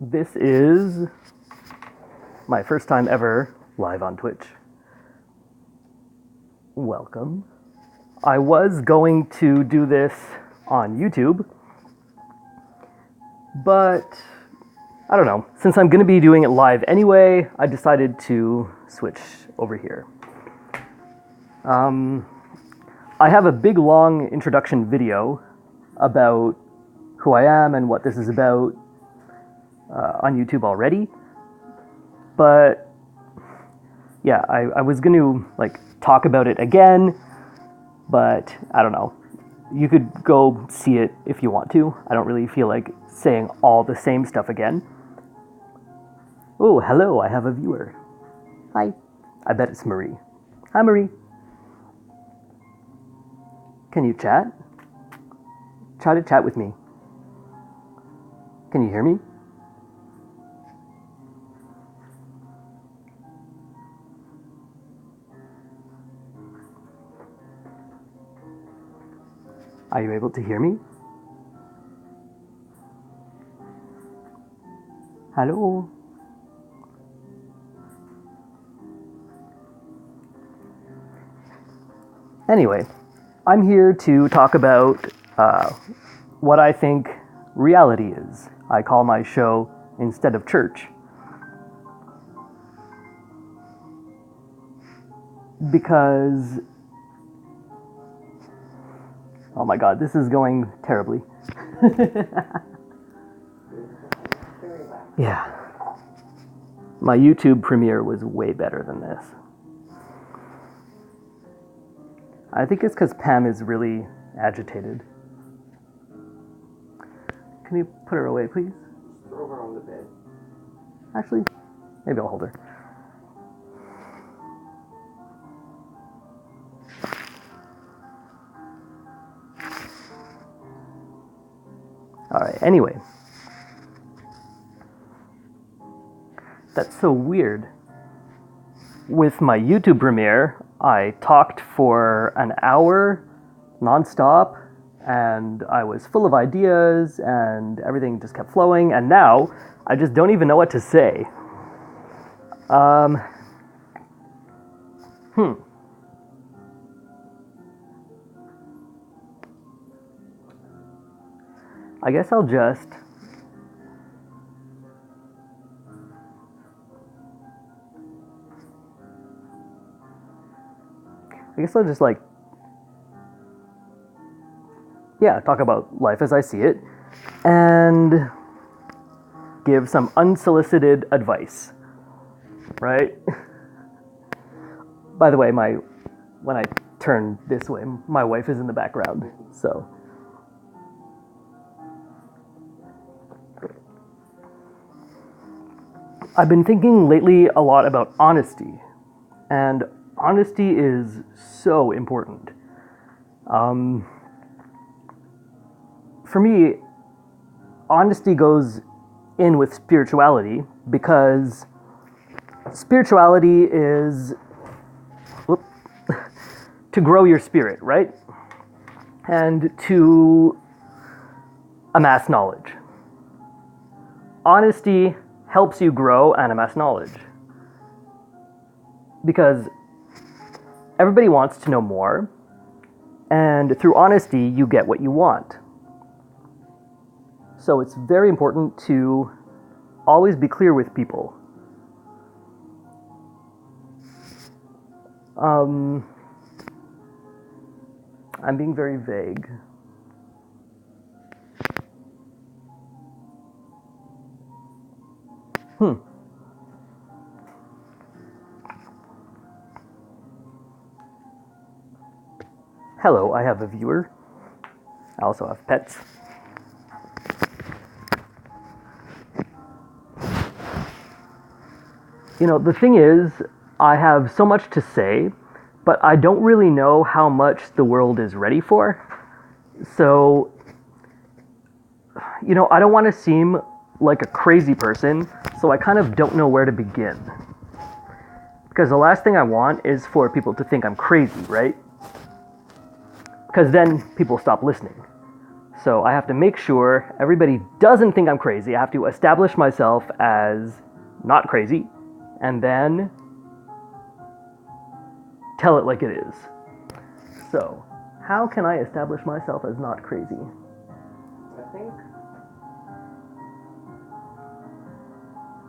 This is my first time ever live on Twitch. Welcome. I was going to do this on YouTube, but I don't know. Since I'm going to be doing it live anyway, I decided to switch over here. I have a big long introduction video about who I am and what this is about on YouTube already, but yeah, I was going to talk about it again, but I don't know. You could go see it if you want to. I don't really feel like saying all the same stuff again. Oh, hello, I have a viewer. Hi. I bet it's Marie. Hi, Marie. Can you chat? Try to chat with me. Can you hear me? Are you able to hear me? Hello? Anyway, I'm here to talk about what I think reality is. I call my show Instead of Church. Because, oh my god, this is going terribly. Yeah. My YouTube premiere was way better than this. I think it's because Pam is really agitated. Can you put her away, please? Throw her on the bed. Actually, maybe I'll hold her. Alright, anyway. That's so weird. With my YouTube premiere, I talked for an hour nonstop, and I was full of ideas, and everything just kept flowing, and now I just don't even know what to say. I guess I'll just talk about life as I see it and give some unsolicited advice, right? By the way, when I turn this way, my wife is in the background, so. I've been thinking lately a lot about honesty, and honesty is so important. For me, honesty goes in with spirituality because spirituality is to grow your spirit, right? And to amass knowledge. Honesty helps you grow and amass knowledge. Because everybody wants to know more, and through honesty, you get what you want. So it's very important to always be clear with people. I'm being very vague. Hello, I have a viewer. I also have pets. You know, the thing is, I have so much to say, but I don't really know how much the world is ready for. So, you know, I don't want to seem like a crazy person, so I kind of don't know where to begin. Because the last thing I want is for people to think I'm crazy, right? Because then people stop listening. So I have to make sure everybody doesn't think I'm crazy. I have to establish myself as not crazy, and then tell it like it is. So, how can I establish myself as not crazy? I think.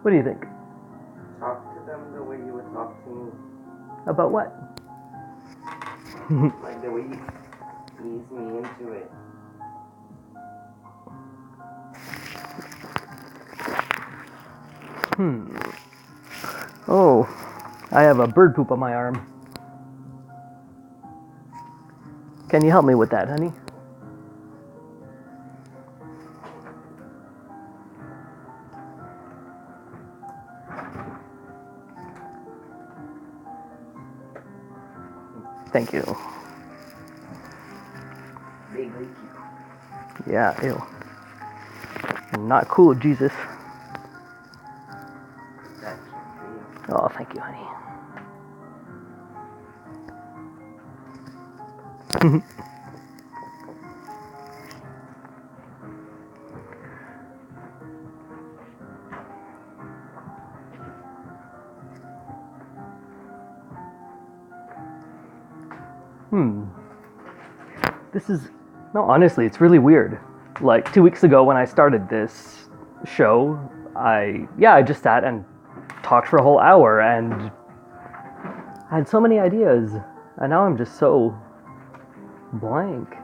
What do you think? Talk to them the way you would talk to me. About what? Like the way you ease me into it. Oh, I have a bird poop on my arm. Can you help me with that, honey? Thank you. Big like you. Yeah, ew. Not cool, Jesus. That's for you. Oh, thank you, honey. This is, no, honestly, it's really weird. Like 2 weeks ago when I started this show, I just sat and talked for a whole hour and I had so many ideas. And now I'm just so blank.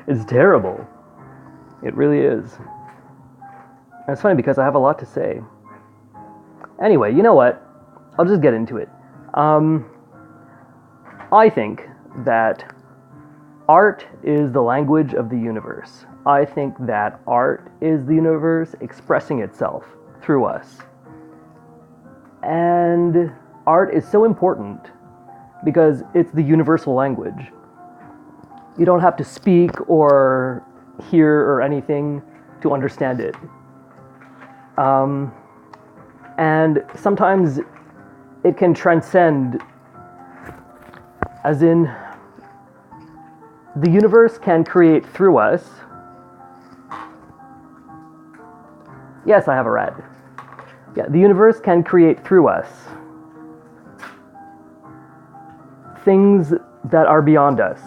It's terrible. It really is. And it's funny because I have a lot to say. Anyway, you know what? I'll just get into it. I think that art is the language of the universe. I think that art is the universe expressing itself through us. And art is so important because it's the universal language. You don't have to speak or hear or anything to understand it. And sometimes it can transcend, as in, the universe can create through us. Yes, I have a rat. Yeah, the universe can create through us things that are beyond us,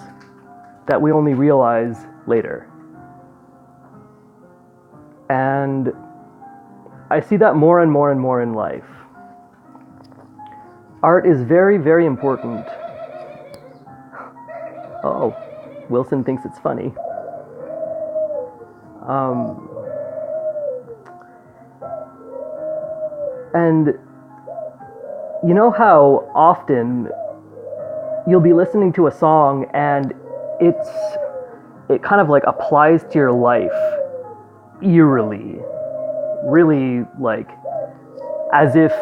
that we only realize later. And I see that more and more and more in life. Art is very, very important. Oh, Wilson thinks it's funny. And you know how often you'll be listening to a song and it kind of like applies to your life eerily, really, like as if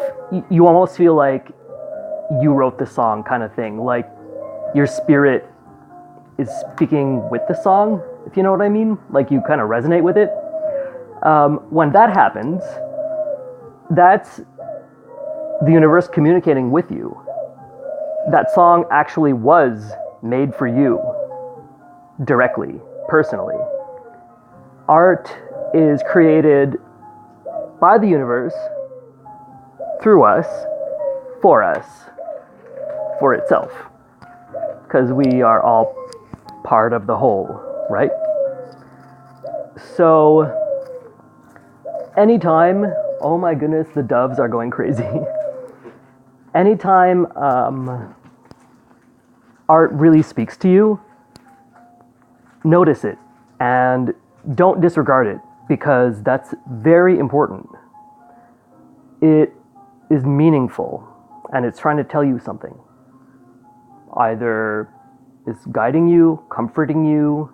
you almost feel like you wrote the song kind of thing, like your spirit is speaking with the song, if you know what I mean, like you kind of resonate with it. When that happens, that's the universe communicating with you. That song actually was made for you directly, personally. Art is created by the universe, through us, for itself. Because we are all part of the whole, right? So, anytime, oh my goodness, the doves are going crazy. Anytime art really speaks to you, notice it and don't disregard it, because that's very important. It is meaningful and it's trying to tell you something. Either it's guiding you, comforting you.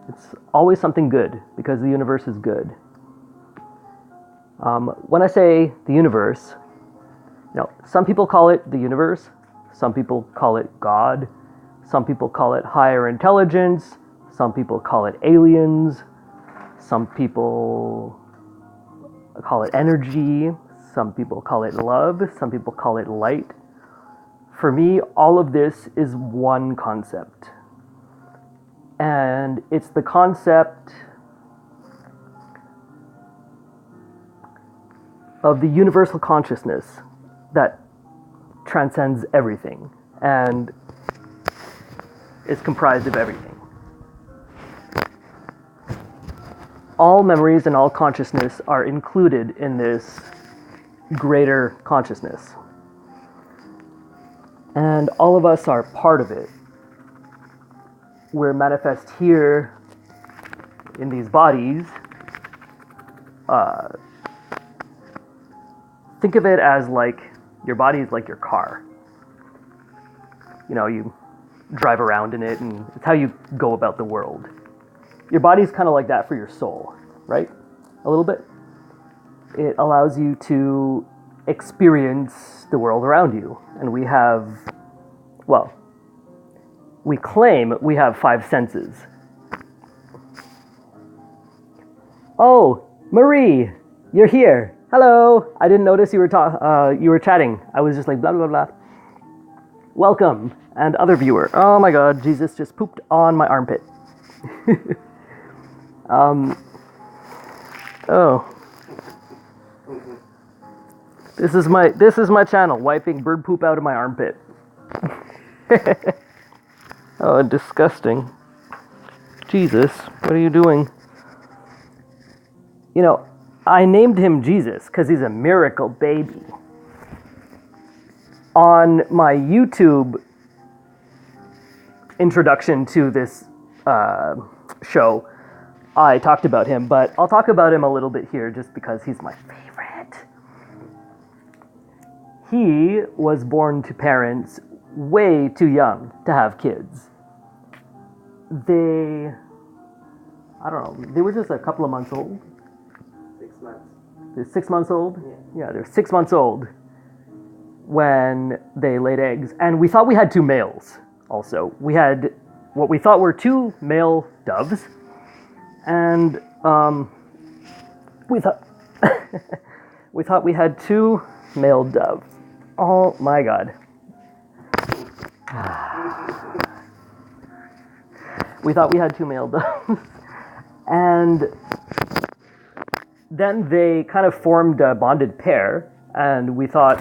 It's always something good, because the universe is good. When I say the universe, some people call it the universe, some people call it God, some people call it higher intelligence, some people call it aliens, some people call it energy, some people call it love, some people call it light. For me, all of this is one concept. And it's the concept of the universal consciousness that transcends everything and is comprised of everything. All memories and all consciousness are included in this greater consciousness. And all of us are part of it. We're manifest here in these bodies. Think of it as like your body is like your car. You know, you drive around in it, and it's how you go about the world. Your body's kind of like that for your soul, right? A little bit. It allows you to experience the world around you. And we have, well, we claim we have 5 senses. Oh, Marie, you're here. Hello. I didn't notice you were chatting. I was just like blah blah blah. Welcome, and other viewer. Oh my God, Jesus just pooped on my armpit. Oh. This is my channel, wiping bird poop out of my armpit. Oh, disgusting. Jesus, what are you doing? You know, I named him Jesus because he's a miracle baby. On my YouTube introduction to this show, I talked about him, but I'll talk about him a little bit here just because he's my favorite. He was born to parents way too young to have kids. They were just a couple of months old. 6 months. They're 6 months old? Yeah. Yeah, they're 6 months old when they laid eggs. And we thought we had 2 males also. We had what we thought were 2 male doves. And we thought we had 2 male doves. Oh my God. We thought we had 2 male doves. And then they kind of formed a bonded pair, and we thought,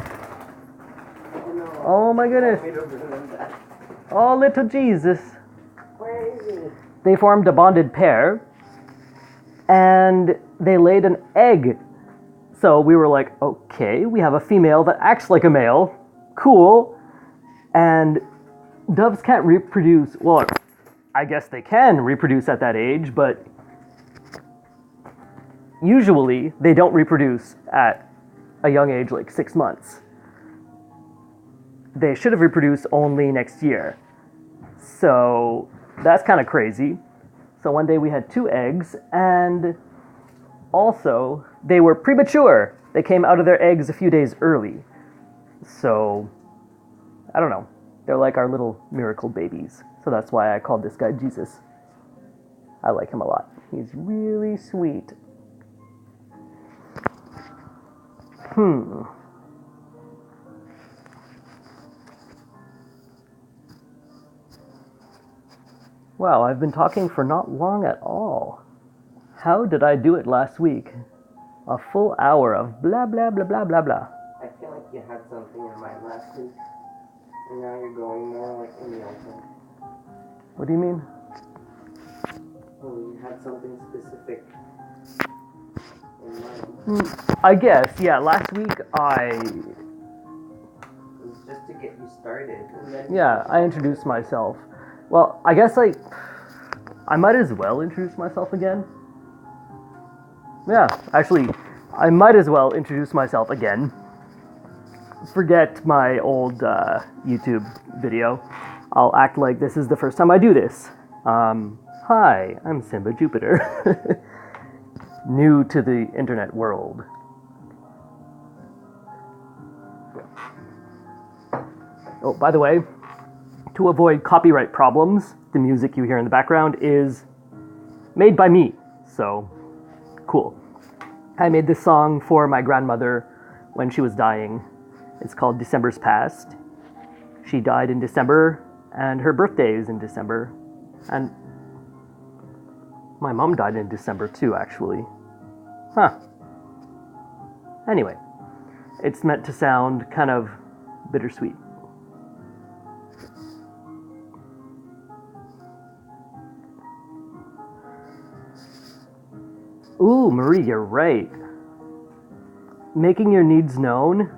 oh my goodness. Oh, little Jesus. Where is he? They formed a bonded pair, and they laid an egg. So we were like, okay, we have a female that acts like a male. Cool. And doves can't reproduce. Well, I guess they can reproduce at that age, but usually they don't reproduce at a young age, like 6 months. They should have reproduced only next year. So that's kind of crazy. So one day we had 2 eggs, and also they were premature. They came out of their eggs a few days early. So I don't know. They're like our little miracle babies. So that's why I called this guy Jesus. I like him a lot. He's really sweet. Wow, I've been talking for not long at all. How did I do it last week? A full hour of blah, blah, blah, blah, blah, blah. I feel like you had something in mind last week, and now you're going more like in the open. What do you mean? Oh, you had something specific in mind. I guess, yeah. Last week It was just to get you started. And then I introduced myself. Well, I guess I might as well introduce myself again. Yeah, actually, I might as well introduce myself again. Forget my old YouTube video. I'll act like this is the first time I do this. Hi, I'm Simba Jupiter. New to the internet world. Oh, by the way, to avoid copyright problems, the music you hear in the background is made by me, so cool. I made this song for my grandmother when she was dying. It's called December's Past. She died in December, and her birthday is in December. And My mom died in December too, actually. Huh. Anyway, it's meant to sound kind of bittersweet. Ooh, Marie, you're right. Making your needs known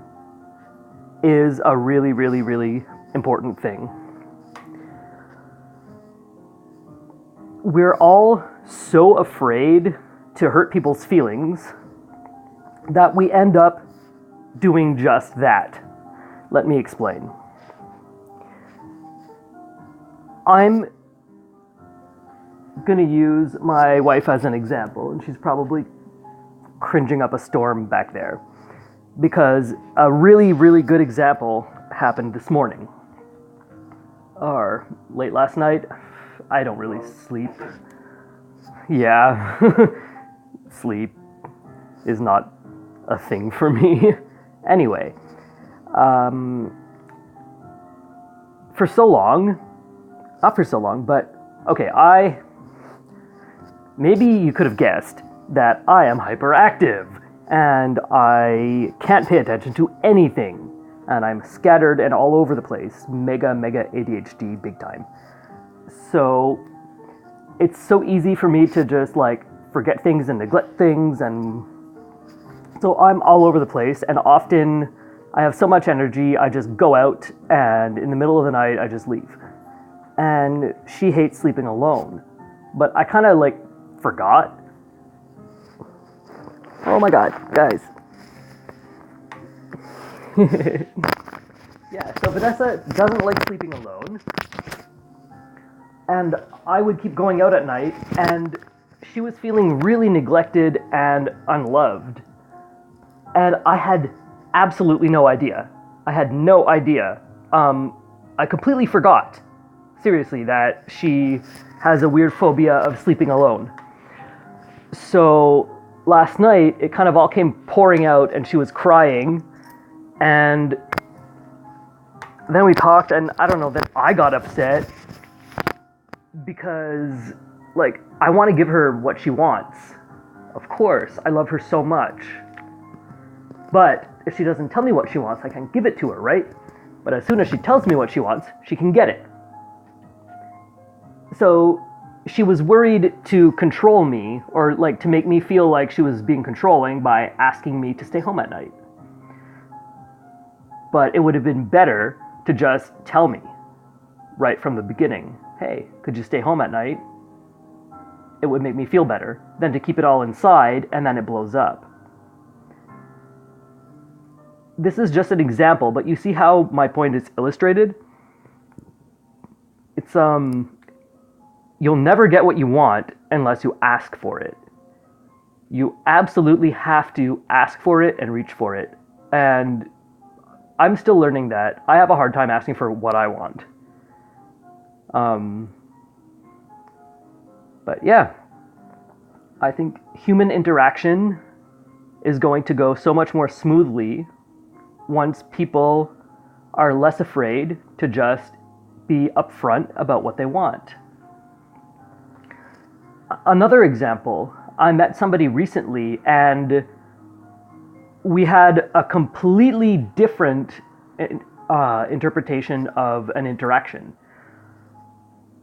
is a really, really, really important thing. We're all so afraid to hurt people's feelings that we end up doing just that. Let me explain. I'm going to use my wife as an example, and she's probably cringing up a storm back there, because a really, really good example happened this morning. Or late last night. I don't really sleep. Yeah, sleep is not a thing for me. Anyway, for so long, not for so long, but okay, maybe you could have guessed that I am hyperactive and I can't pay attention to anything, and I'm scattered and all over the place. Mega ADHD big time. So it's so easy for me to just like forget things and neglect things, and so I'm all over the place, and often I have so much energy I just go out, and in the middle of the night I just leave. And she hates sleeping alone, but I kind of like forgot. Oh my god, guys. Yeah, so Vanessa doesn't like sleeping alone. And I would keep going out at night, and she was feeling really neglected and unloved. And I had absolutely no idea. I had no idea. I completely forgot, seriously, that she has a weird phobia of sleeping alone. So last night, it kind of all came pouring out, and she was crying. And then we talked, and I don't know, then I got upset. Because, like, I want to give her what she wants. Of course, I love her so much. But if she doesn't tell me what she wants, I can't give it to her, right? But as soon as she tells me what she wants, she can get it. So she was worried to control me, or like to make me feel like she was being controlling by asking me to stay home at night. But it would have been better to just tell me right from the beginning. Hey, could you stay home at night? It would make me feel better than to keep it all inside and then it blows up. This is just an example, but you see how my point is illustrated? It's, you'll never get what you want unless you ask for it. You absolutely have to ask for it and reach for it. And I'm still learning that. I have a hard time asking for what I want. But yeah, I think human interaction is going to go so much more smoothly once people are less afraid to just be upfront about what they want. Another example, I met somebody recently and we had a completely different interpretation of an interaction.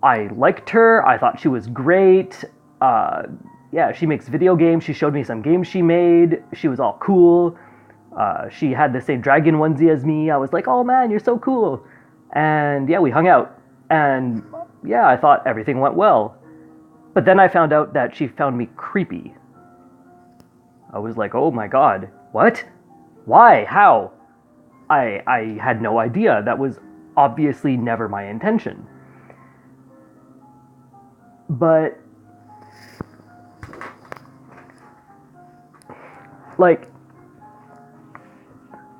I liked her, I thought she was great. Yeah, she makes video games, she showed me some games she made, she was all cool. She had the same dragon onesie as me. I was like, oh man, you're so cool. And yeah, we hung out. And yeah, I thought everything went well. But then I found out that she found me creepy. I was like, oh my god, what? Why? How? I had no idea. That was obviously never my intention. But, like,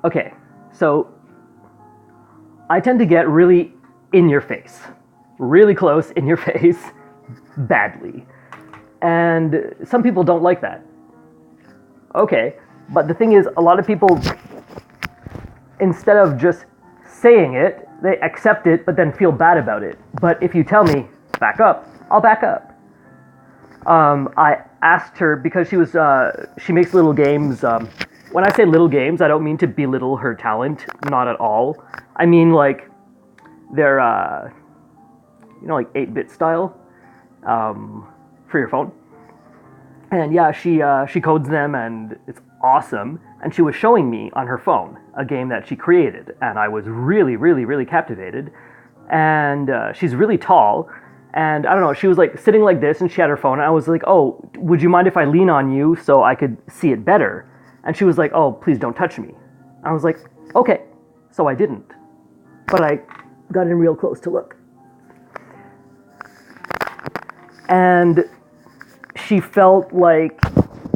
okay, so I tend to get really in your face, really close in your face, badly. And some people don't like that. Okay, but the thing is, a lot of people, instead of just saying it, they accept it, but then feel bad about it. But if you tell me, back up, I'll back up. I asked her because she makes little games. When I say little games, I don't mean to belittle her talent, not at all. I mean like they're like 8-bit style for your phone. And yeah, she codes them, and it's awesome. And she was showing me on her phone a game that she created, and I was really, really, really captivated. And she's really tall, and I don't know, she was like sitting like this, and she had her phone, and I was like, oh, would you mind if I lean on you so I could see it better? And she was like, oh, please don't touch me. I was like, okay. So I didn't, but I got in real close to look. And she felt like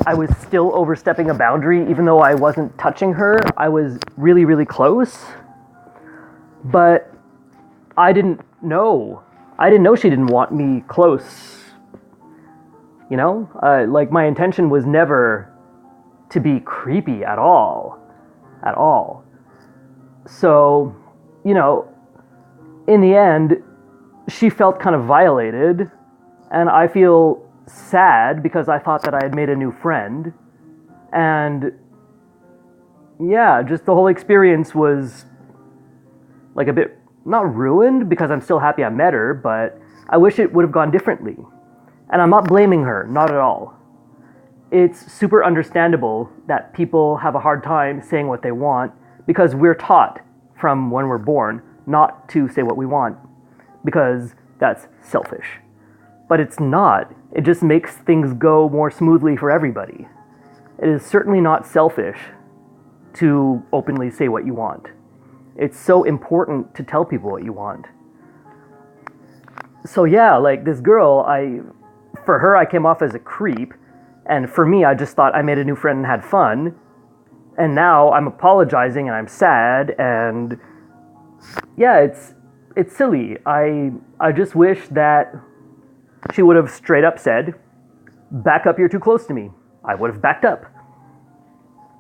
I was still overstepping a boundary, even though I wasn't touching her. I was really, really close, but I didn't know. I didn't know she didn't want me close. Like my intention was never to be creepy at all. At all. So, in the end, she felt kind of violated, and I feel sad because I thought that I had made a new friend. And yeah, just the whole experience was like a bit, not ruined because I'm still happy I met her, but I wish it would have gone differently. And I'm not blaming her, not at all. It's super understandable that people have a hard time saying what they want because we're taught from when we're born not to say what we want because that's selfish. But it's not. It just makes things go more smoothly for everybody. It is certainly not selfish to openly say what you want. It's so important to tell people what you want. So yeah, like this girl, for her I came off as a creep, and for me I just thought I made a new friend and had fun, and now I'm apologizing and I'm sad, and yeah, it's silly. I just wish that she would have straight up said, back up, you're too close to me. I would have backed up.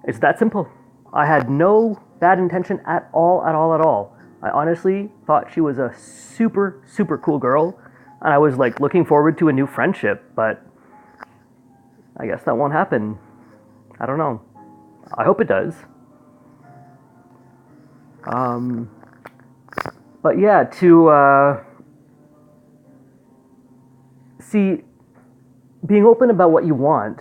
It's that simple. I had no bad intention at all, at all, at all. I honestly thought she was a super, super cool girl, and I was like looking forward to a new friendship, but I guess that won't happen. I don't know. I hope it does. But yeah, to see, being open about what you want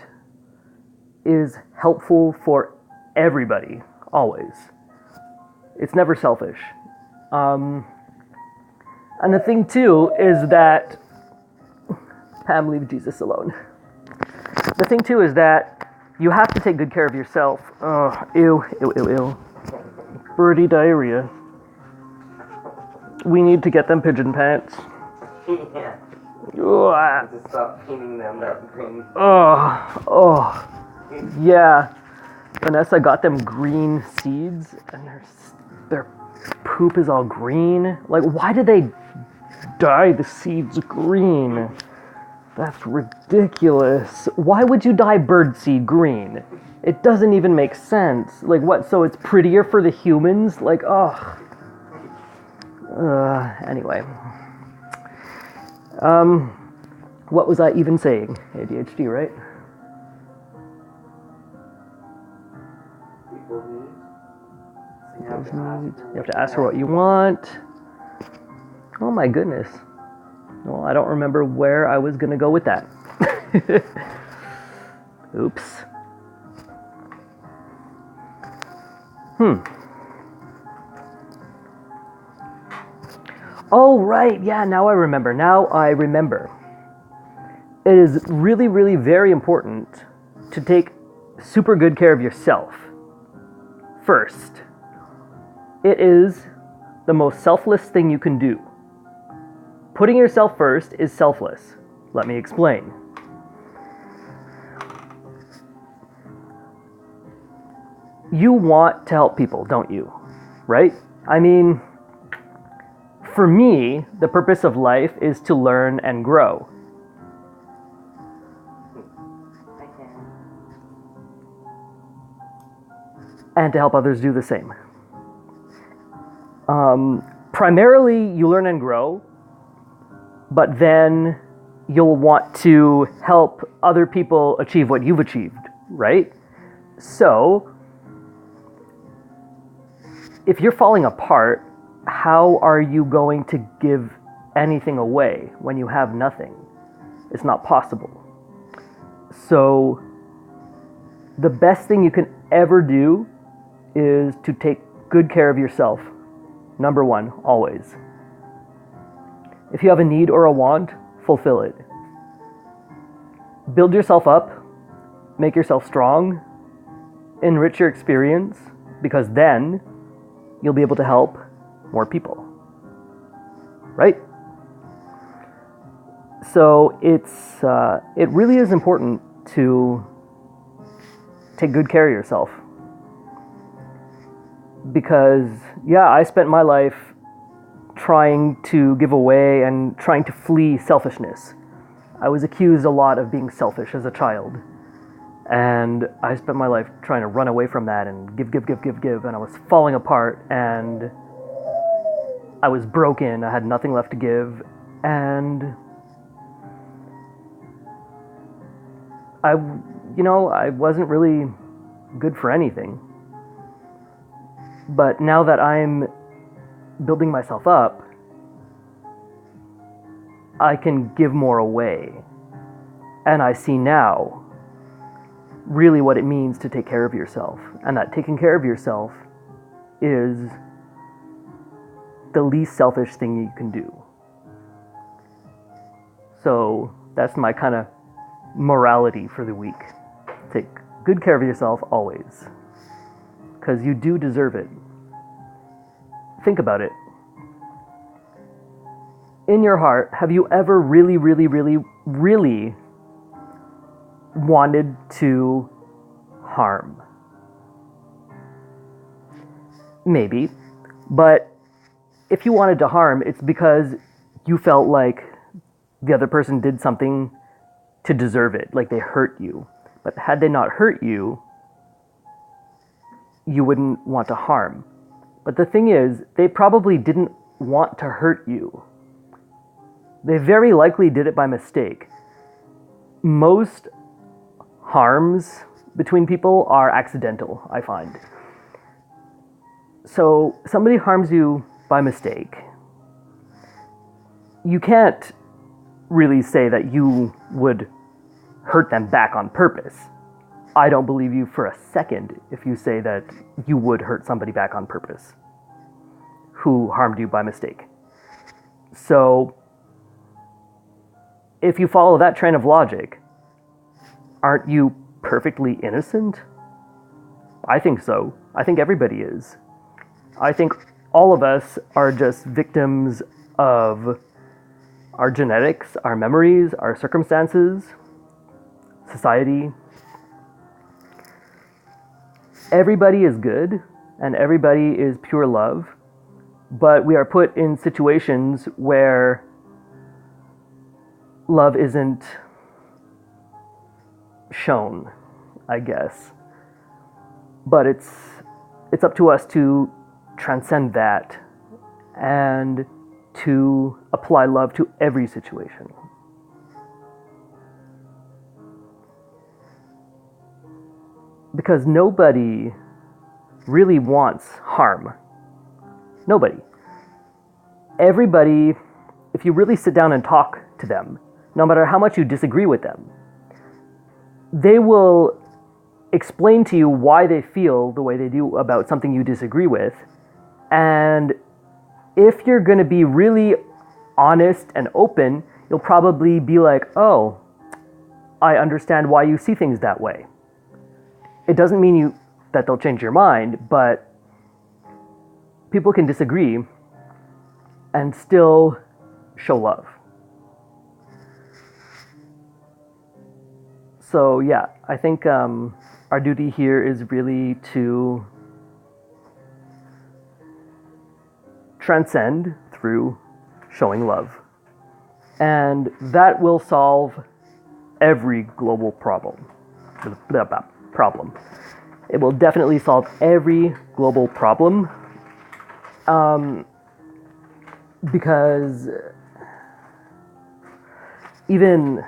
is helpful for everybody, always. It's never selfish. And the thing too is that, Pam, leave Jesus alone. The thing too is that you have to take good care of yourself. Oh, ew, ew, ew, ew. Birdie diarrhea. We need to get them pigeon pants. Yeah. Ugh. To stop painting them that green. Oh, yeah. Vanessa got them green seeds, and their poop is all green. Like, why did they dye the seeds green? That's ridiculous. Why would you dye birdseed green? It doesn't even make sense. Like, what? So it's prettier for the humans? Like, ugh. Anyway. What was I even saying? ADHD, right? You have to ask her what you want. Oh my goodness. Well, I don't remember where I was going to go with that. Oops. Oh, right. Yeah, now I remember. It is really, really very important to take super good care of yourself first. It is the most selfless thing you can do. Putting yourself first is selfless. Let me explain. You want to help people, don't you? Right? I mean, for me, the purpose of life is to learn and grow. And to help others do the same. Primarily, you learn and grow, but then you'll want to help other people achieve what you've achieved, right? So, if you're falling apart, how are you going to give anything away when you have nothing? It's not possible. So, the best thing you can ever do is to take good care of yourself. Number one, always. If you have a need or a want, fulfill it. Build yourself up, make yourself strong, enrich your experience, because then you'll be able to help more people. Right? So it really is important to take good care of yourself. Because, yeah, I spent my life trying to give away and trying to flee selfishness. I was accused a lot of being selfish as a child. And I spent my life trying to run away from that and give, and I was falling apart, and I was broken, I had nothing left to give, and I wasn't really good for anything. But now that I'm building myself up, I can give more away. And I see now really what it means to take care of yourself. And that taking care of yourself is the least selfish thing you can do. So that's my kind of morality for the week. Take good care of yourself always. Because you do deserve it. Think about it. In your heart, have you ever really wanted to harm? Maybe. But if you wanted to harm, it's because you felt like the other person did something to deserve it, like they hurt you. But had they not hurt you, you wouldn't want to harm. But the thing is, they probably didn't want to hurt you. They very likely did it by mistake. Most harms between people are accidental, I find. So somebody harms you by mistake. You can't really say that you would hurt them back on purpose. I don't believe you for a second if you say that you would hurt somebody back on purpose who harmed you by mistake. So, if you follow that train of logic, aren't you perfectly innocent? I think so. I think everybody is. I think all of us are just victims of our genetics, our memories, our circumstances, society. Everybody is good and everybody is pure love, but we are put in situations where love isn't shown, I guess. But it's up to us to transcend that and to apply love to every situation. Because nobody really wants harm. Nobody. Everybody, if you really sit down and talk to them, no matter how much you disagree with them, they will explain to you why they feel the way they do about something you disagree with. And if you're going to be really honest and open, you'll probably be like, oh, I understand why you see things that way. It doesn't mean that they'll change your mind, but people can disagree and still show love. So yeah, I think our duty here is really to transcend through showing love. And that will solve every global problem. It will definitely solve every global problem. Because even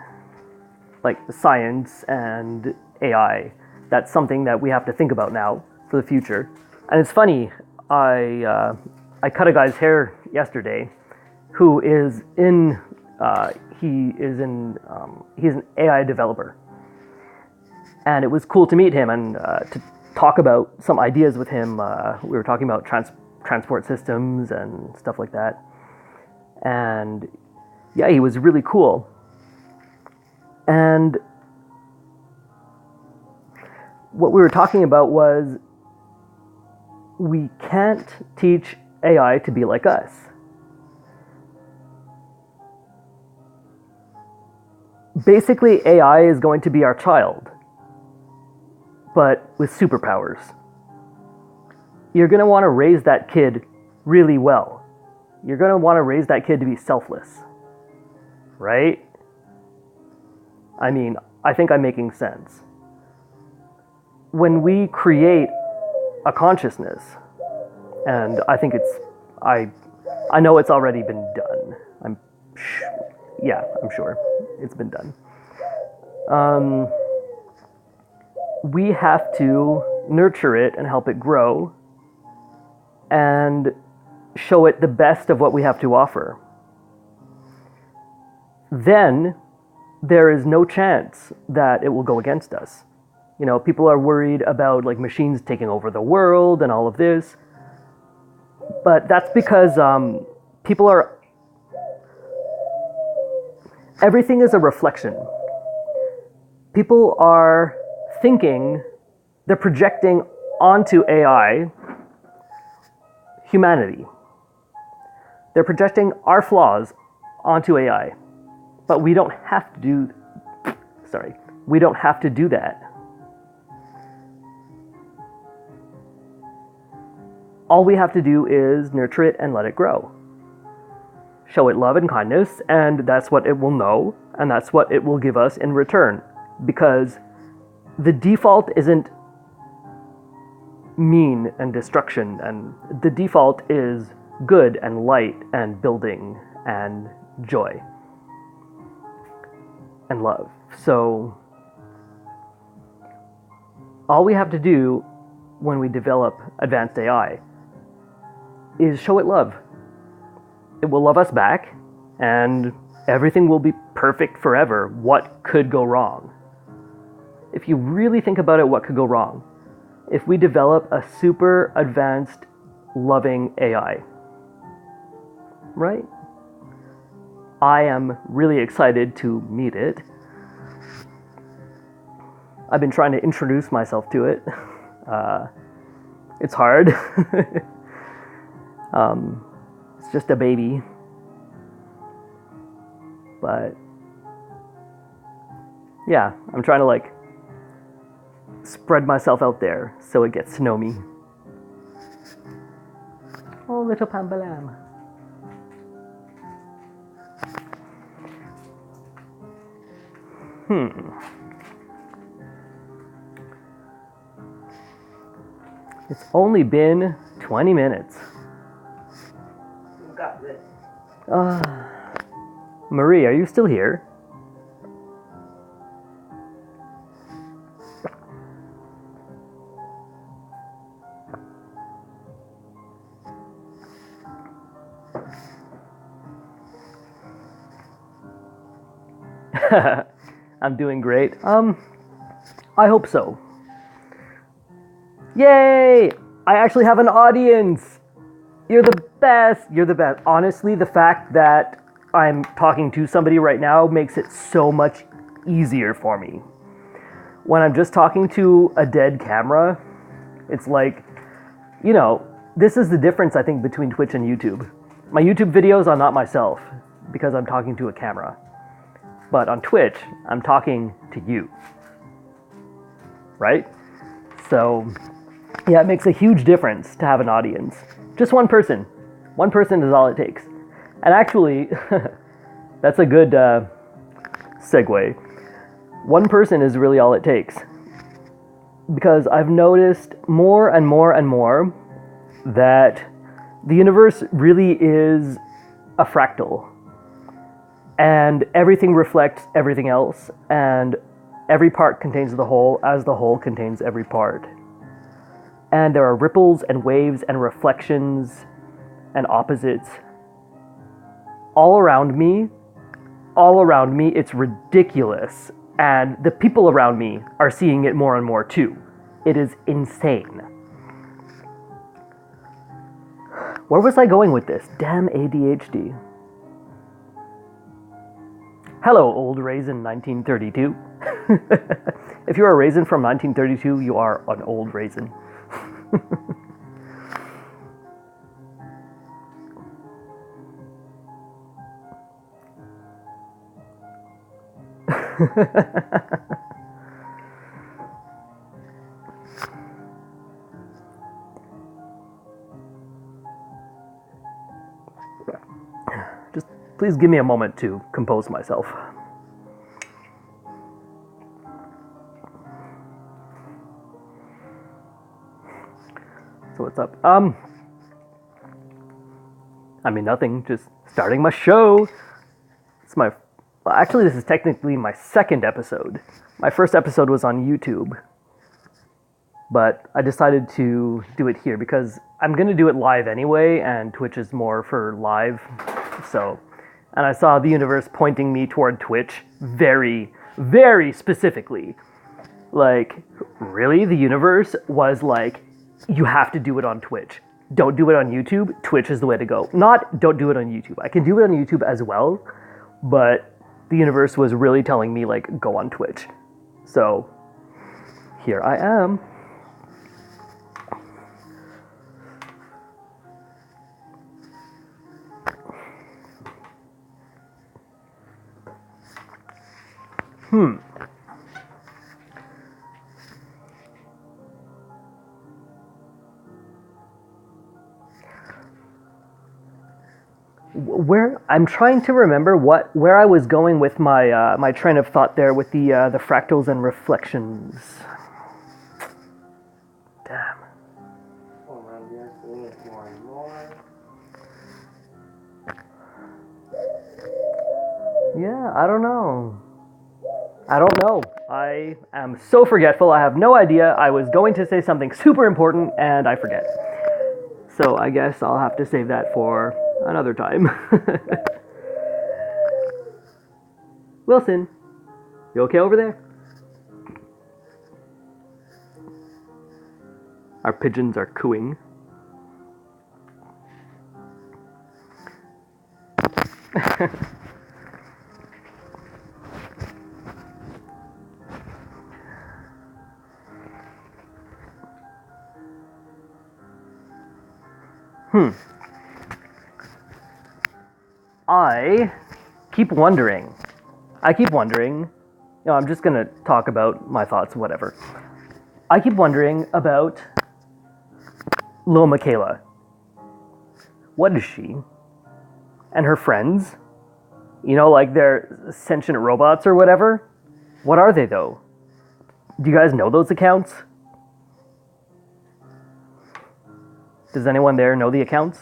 like science and AI, that's something that we have to think about now for the future. And it's funny, I cut a guy's hair yesterday who is he's an AI developer. And it was cool to meet him and to talk about some ideas with him. We were talking about transport systems and stuff like that. And yeah, he was really cool. And what we were talking about was we can't teach AI to be like us. Basically, AI is going to be our child, but with superpowers. You're going to want to raise that kid really well. You're going to want to raise that kid to be selfless, right? I mean, I think I'm making sense. When we create a consciousness, and I think I know it's already been done. I'm sure it's been done. We have to nurture it and help it grow and show it the best of what we have to offer. Then there is no chance that it will go against us. You know, people are worried about like machines taking over the world and all of this. But that's because everything is a reflection. People are thinking, they're projecting onto AI humanity. They're projecting our flaws onto AI. But we don't have to do that. All we have to do is nurture it and let it grow. Show it love and kindness, and that's what it will know, and that's what it will give us in return. Because the default isn't mean and destruction, and the default is good and light and building and joy and love. So all we have to do when we develop advanced AI is show it love. It will love us back, and everything will be perfect forever. What could go wrong? If you really think about it, what could go wrong? If we develop a super advanced, loving AI, right? I am really excited to meet it. I've been trying to introduce myself to it. It's hard. It's just a baby. But yeah, I'm trying to like spread myself out there so it gets to know me. Oh, little Pambalam. It's only been 20 minutes. You got this. Marie, are you still here? I'm doing great. I hope so. Yay! I actually have an audience! You're the best! You're the best. Honestly, the fact that I'm talking to somebody right now makes it so much easier for me. When I'm just talking to a dead camera, it's like, you know, this is the difference, I think, between Twitch and YouTube. My YouTube videos are not myself because I'm talking to a camera. But on Twitch, I'm talking to you. Right? So, yeah, it makes a huge difference to have an audience. Just one person. One person is all it takes. And actually, that's a good segue. One person is really all it takes. Because I've noticed more and more and more that the universe really is a fractal. and everything reflects everything else, and every part contains the whole as the whole contains every part. And there are ripples and waves and reflections and opposites all around me. It's ridiculous. And the people around me are seeing it more and more too. It is insane. Where was I going with this? Damn ADHD. Hello, old raisin 1932. If you're a raisin from 1932, you are an old raisin. Just please give me a moment to compose myself. So what's up? Nothing, just starting my show. Actually, this is technically my second episode. My first episode was on YouTube, but I decided to do it here because I'm going to do it live anyway, and Twitch is more for live. And I saw the universe pointing me toward Twitch very, very specifically. Like, really? The universe was like, you have to do it on Twitch. Don't do it on YouTube. Twitch is the way to go. Not don't do it on YouTube. I can do it on YouTube as well, but the universe was really telling me, like, go on Twitch. So, here I am. I'm trying to remember where I was going with my my train of thought there with the fractals and reflections. Damn. Well, around here, seeing it more and more. Yeah, I don't know. I am so forgetful. I have no idea. I was going to say something super important and I forget. So I guess I'll have to save that for another time. Wilson, you okay over there? Our pigeons are cooing. I keep wondering, I'm just gonna talk about my thoughts, whatever. I keep wondering about Lil Michaela. What is she? And her friends? Like they're sentient robots or whatever? What are they though? Do you guys know those accounts? Does anyone there know the accounts?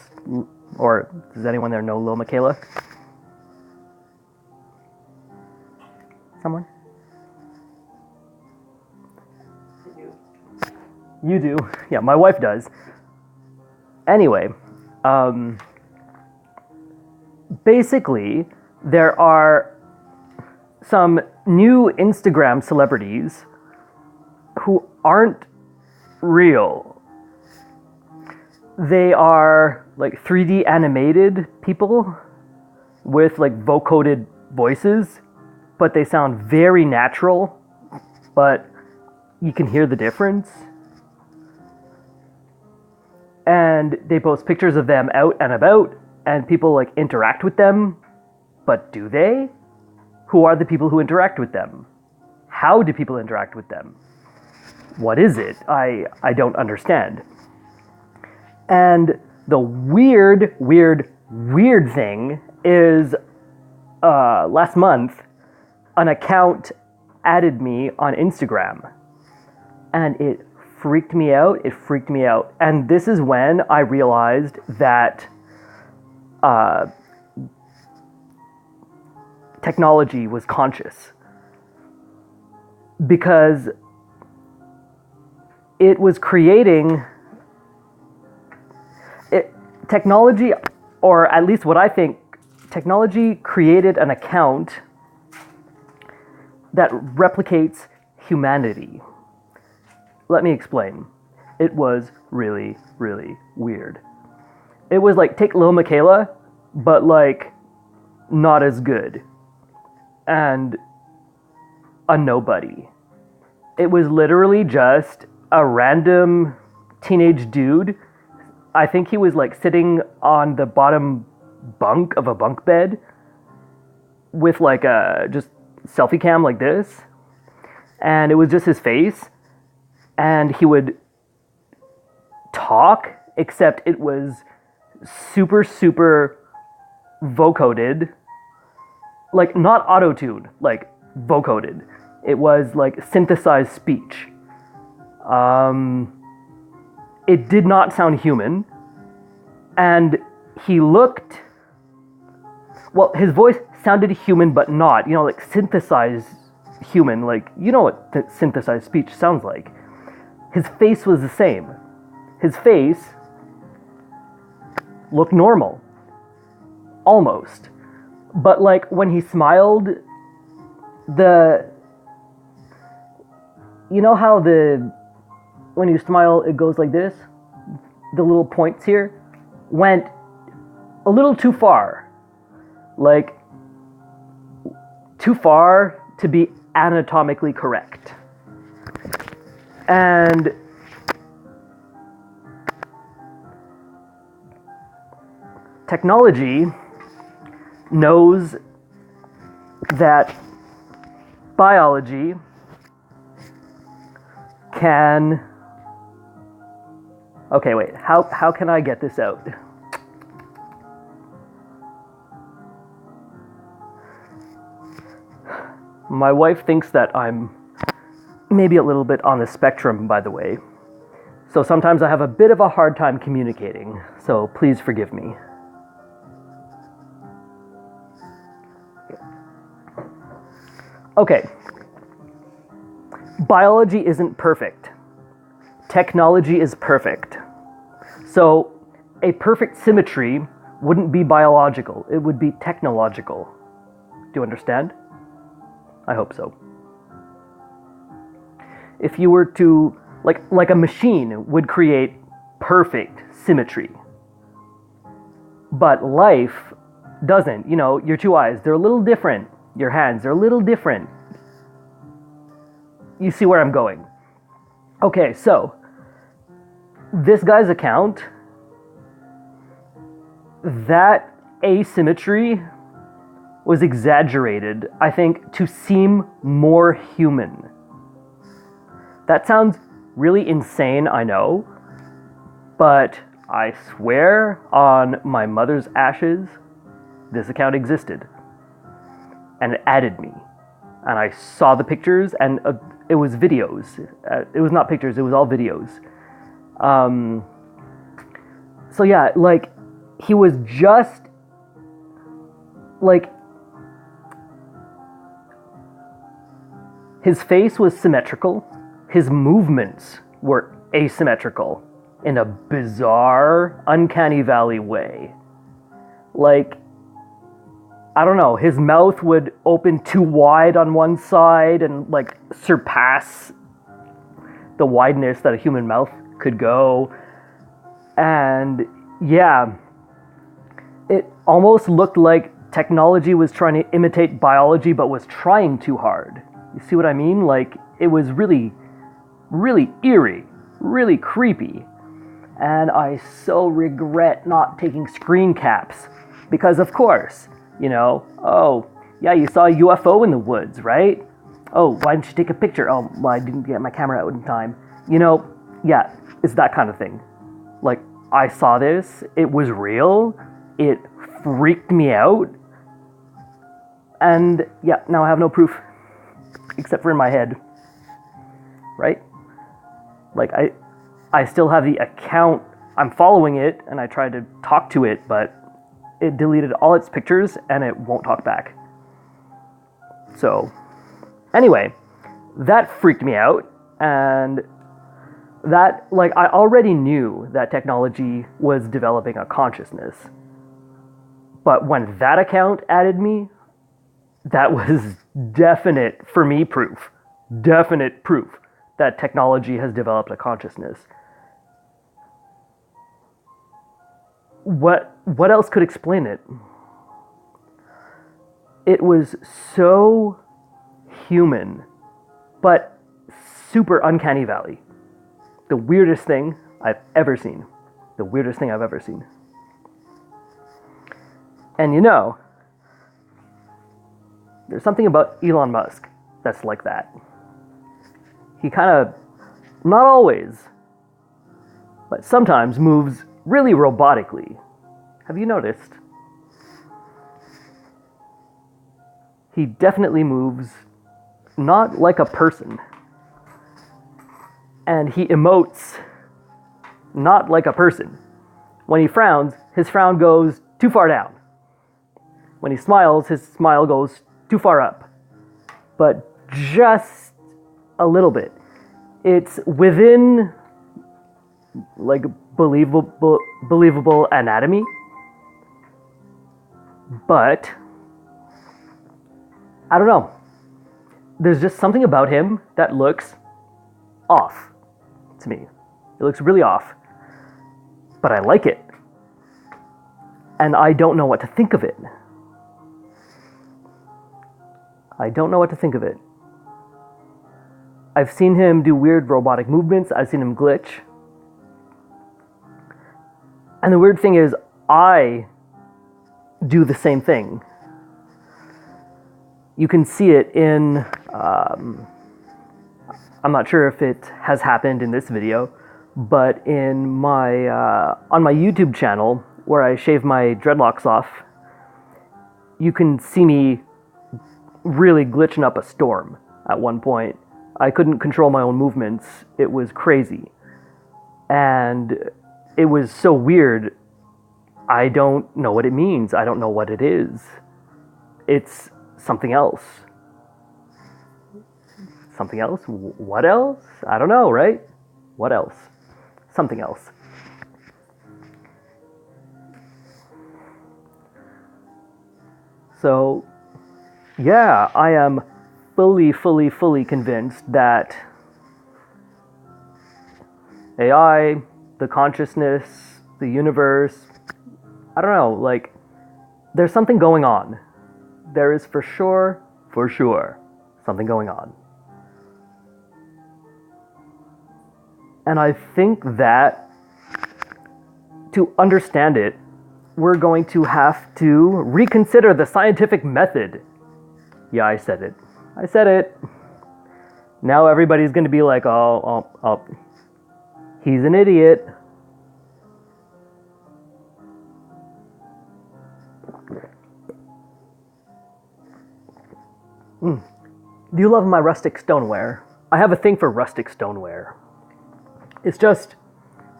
Or does anyone there know Lil Michaela? Someone? You do? Yeah, my wife does. Anyway, basically, there are some new Instagram celebrities who aren't real. They are like 3D animated people with like vocoded voices, but they sound very natural, but you can hear the difference. And they post pictures of them out and about, and people like interact with them, but do they? Who are the people who interact with them? How do people interact with them? What is it? I don't understand. And the weird thing is, last month, an account added me on Instagram, and it freaked me out. And this is when I realized that technology was conscious, because it was creating technology, or at least what I think, technology created an account that replicates humanity. Let me explain. It was really, really weird. It was like, take Lil Miquela, but like not as good, and a nobody. It was literally just a random teenage dude. I think he was like sitting on the bottom bunk of a bunk bed with like a just selfie cam like this, and it was just his face, and he would talk, except it was super, super vocoded, like not auto-tuned, like vocoded. It was like synthesized speech. It did not sound human, and he looked, well, his voice sounded human, but not, you know, like synthesized human, like, you know what synthesized speech sounds like. His face was the same. His face looked normal, almost. But like when he smiled, you know how when you smile, it goes like this? The little points here went a little too far. Like, too far to be anatomically correct. And technology knows that biology can... Okay, wait, how can I get this out? My wife thinks that I'm maybe a little bit on the spectrum, by the way. So sometimes I have a bit of a hard time communicating, so please forgive me. Okay. Biology isn't perfect. Technology is perfect. So a perfect symmetry wouldn't be biological, it would be technological. Do you understand? I hope so. If you were to, like a machine would create perfect symmetry. But life doesn't. You know, your two eyes, they're a little different. Your hands, they're a little different. You see where I'm going. Okay, so this guy's account, that asymmetry was exaggerated, I think, to seem more human. That sounds really insane, I know, but I swear on my mother's ashes, this account existed. And it added me. And I saw the pictures, and it was videos. It was not pictures, it was all videos. So yeah, like, he was just, like, his face was symmetrical, his movements were asymmetrical in a bizarre, uncanny valley way. Like, I don't know, his mouth would open too wide on one side and like surpass the wideness that a human mouth could go. And yeah, it almost looked like technology was trying to imitate biology but was trying too hard. You see what I mean? Like, it was really, really eerie, really creepy. And I so regret not taking screen caps because, of course, you know, oh, yeah, you saw a UFO in the woods, right? Oh, why didn't you take a picture? Oh, well, I didn't get my camera out in time. You know, yeah, it's that kind of thing. Like, I saw this, it was real, it freaked me out, and yeah, now I have no proof, except for in my head, right? Like, I still have the account, I'm following it, and I tried to talk to it, but it deleted all its pictures, and it won't talk back. So, anyway, that freaked me out, and that, like, I already knew that technology was developing a consciousness. But when that account added me, that was definite, for me, definite proof that technology has developed a consciousness. What else could explain it? It was so human, but super uncanny valley. The weirdest thing I've ever seen. The weirdest thing I've ever seen. And you know, there's something about Elon Musk that's like that. He kind of, not always, but sometimes moves really robotically. Have you noticed? He definitely moves not like a person. And he emotes not like a person. When he frowns, his frown goes too far down. When he smiles, his smile goes too far up. But just a little bit. It's within, like, believable anatomy. But I don't know. There's just something about him that looks off to me. It looks really off. But I like it. And I don't know what to think of it. I don't know what to think of it. I've seen him do weird robotic movements. I've seen him glitch. And the weird thing is, I do the same thing. You can see it in, I'm not sure if it has happened in this video, but in my, on my YouTube channel, where I shave my dreadlocks off, you can see me really glitching up a storm at one point. I couldn't control my own movements. It was crazy. And it was so weird. I don't know what it means. I don't know what it is. It's something else. Something else? What else? I don't know, right? What else? Something else. So, yeah, I am fully convinced that AI, the consciousness, the universe, I don't know, like, there's something going on. There is for sure, something going on. And I think that to understand it, we're going to have to reconsider the scientific method. Yeah, I said it. I said it. Now everybody's going to be like, oh, he's an idiot. Do you love my rustic stoneware? I have a thing for rustic stoneware. It's just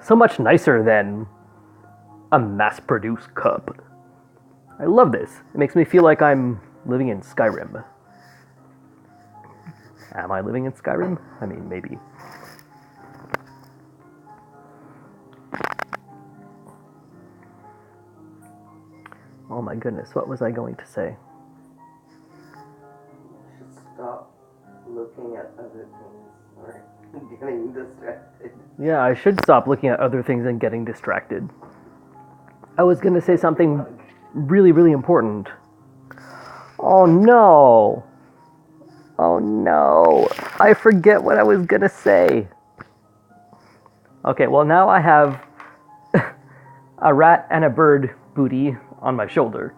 so much nicer than a mass-produced cup. I love this. It makes me feel like I'm living in Skyrim. Am I living in Skyrim? I mean, maybe. Oh my goodness, what was I going to say? You should stop looking at other things or getting distracted. Yeah, I should stop looking at other things and getting distracted. I was going to say something really important. Oh no! Oh no! I forget what I was going to say. Okay, well now I have a rat and a bird booty on my shoulder.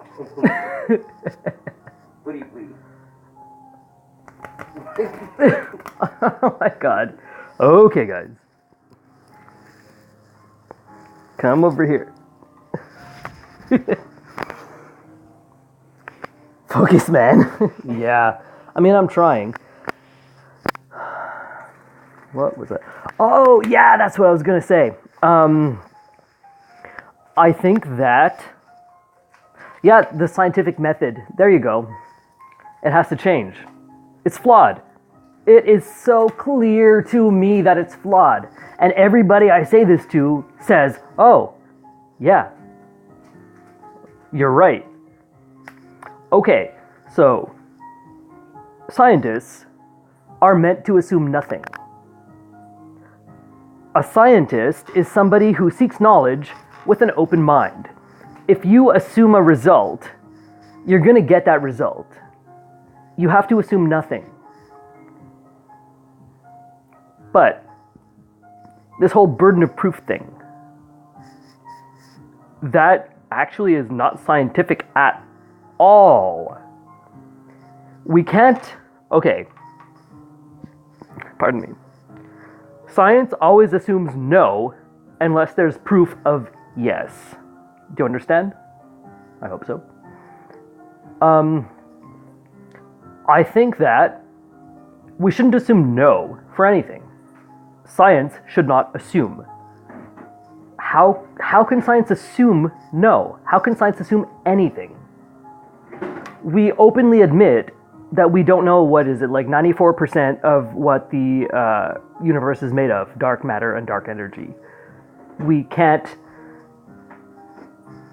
Booty. Oh my god. Okay, guys. Come over here. Focus, man. Yeah. I mean, I'm trying. What was that? Oh, yeah, that's what I was going to say. I think that... Yeah, the scientific method. There you go. It has to change. It's flawed. It is so clear to me that it's flawed. And everybody I say this to says, oh, yeah, you're right. Okay, so scientists are meant to assume nothing. A scientist is somebody who seeks knowledge with an open mind. If you assume a result, you're going to get that result. You have to assume nothing. But this whole burden of proof thing, that actually is not scientific at all. We can't, okay, pardon me. Science always assumes no unless there's proof of yes. Do you understand? I hope so. I think that we shouldn't assume no for anything. Science should not assume. How can science assume no? How can science assume anything? We openly admit that we don't know, what is it, like 94% of what the universe is made of, dark matter and dark energy. We can't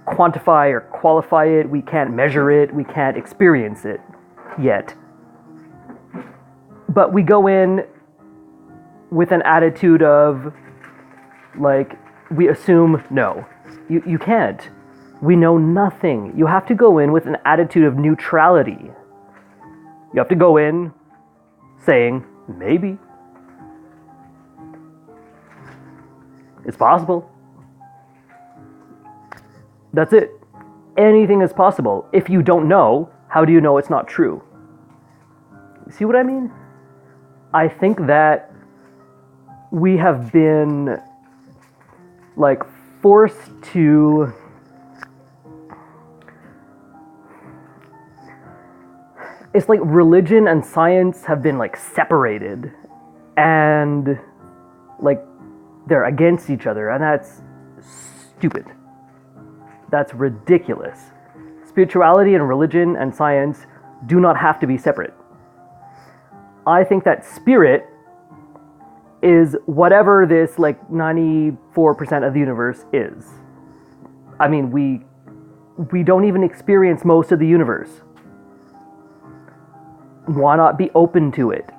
quantify or qualify it, we can't measure it, we can't experience it yet. But we go in with an attitude of, like, we assume no. You can't. We know nothing. You have to go in with an attitude of neutrality. You have to go in saying, maybe. It's possible. That's it. Anything is possible. If you don't know, how do you know it's not true? See what I mean? I think that we have been, like, forced to it's like religion and science have been, like, separated and, like, they're against each other, and that's stupid. That's ridiculous. Spirituality and religion and science do not have to be separate. I think that spirit is whatever this, like, 94% of the universe is. I mean, we don't even experience most of the universe. Why not be open to it?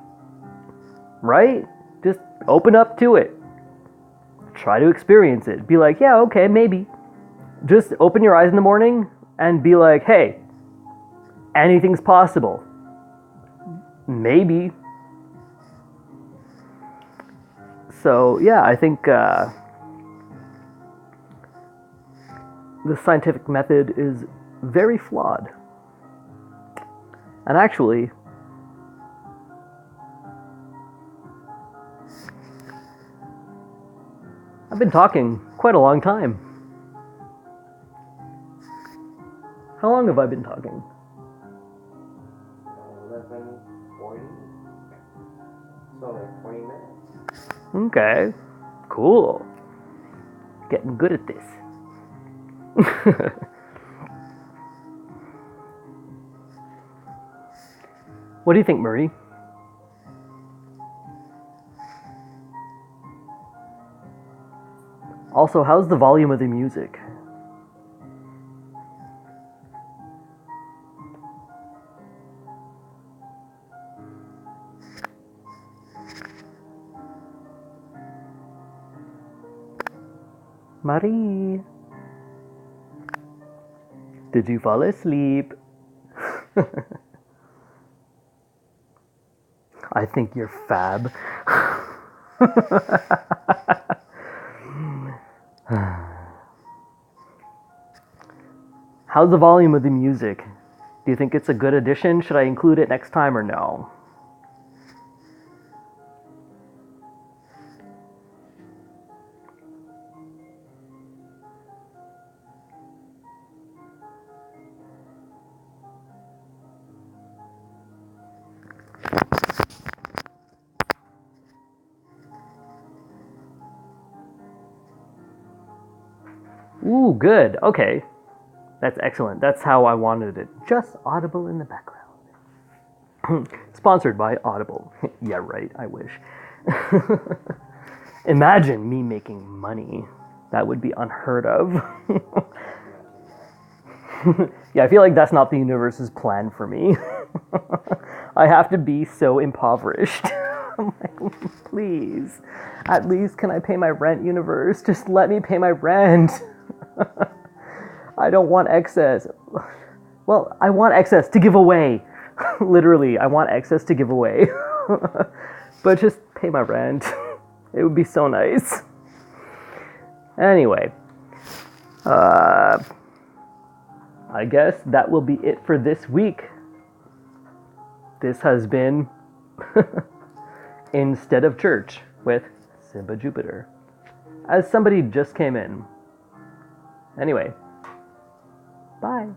Right? Just open up to it. Try to experience it. Be like, yeah, okay, maybe. Just open your eyes in the morning and be like, hey, anything's possible. Maybe. So, yeah, I think the scientific method is very flawed. And actually, I've been talking quite a long time. How long have I been talking? 11:40. So like 20 minutes. Okay, cool. Getting good at this. What do you think, Marie? Also, how's the volume of the music? Marie, did you fall asleep? I think you're fab. How's the volume of the music? Do you think it's a good addition? Should I include it next time or no? Ooh, good. Okay. That's excellent. That's how I wanted it. Just audible in the background. Sponsored by Audible. Yeah, right, I wish. Imagine me making money. That would be unheard of. Yeah, I feel like that's not the universe's plan for me. I have to be so impoverished. I'm like, please, at least can I pay my rent, universe? Just let me pay my rent. I don't want excess. Well, I want excess to give away. Literally, I want excess to give away. But just pay my rent. It would be so nice. Anyway, I guess that will be it for this week. This has been Instead of Church with Simba Jupiter. As somebody just came in. Anyway, bye.